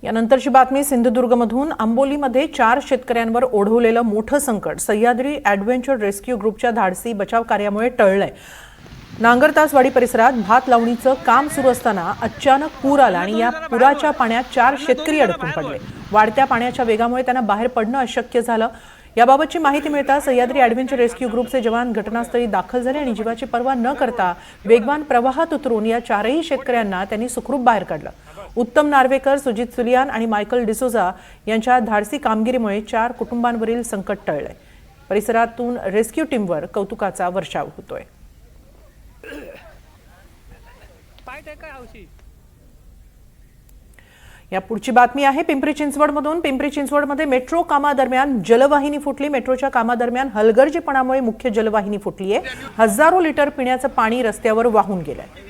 यानंतरची बातमी सिंधुदुर्गमधून आंबोलीमध्ये 4 शेतकऱ्यांवर ओढवलेलं मोठं संकट सह्याद्री ॲडव्हेंचर रेस्क्यू ग्रुपच्या धाडसी बचाव कार्यामुळे टळलंय। नांगरतासवाडी परिसरात भात लावणीचं काम सुरू असताना अचानक पूर आला आणि या पुराच्या पाण्यात 4 शेतकरी अडकून पडले। वाढत्या पाण्याच्या वेगामुळे त्यांना बाहेर पडणं अशक्य झालं। याबाबतची माहिती मिळताच सह्याद्री ॲडव्हेंचर रेस्क्यू ग्रुपचे जवान घटनास्थळी दाखल झाले आणि जीवाची पर्वा न करता वेगवान प्रवाहात उतरून या 4ही शेतकऱ्यांना त्यांनी सुखरूप बाहेर काढलं। उत्तम नार्वेकर, सुजित सुलियान आणि मायकल डिसोजा यांच्या धाडसी कामगिरीमुळे 4 कुटुंबांवरील संकट टळलंय। परिसरातून रेस्क्यू टीमवर कौतुकाचा वर्षाव होतोय। या पुढची बातमी आहे पिंपरी चिंचवडमधून। पिंपरी चिंचवडमध्ये मेट्रो कामादरम्यान जलवाहिनी फुटली। मेट्रोच्या कामादरम्यान हलगर्जीपणामुळे मुख्य जलवाहिनी फुटली आहे। हजारो लिटर पिण्याचं पाणी रस्त्यावर वाहून गेलंय।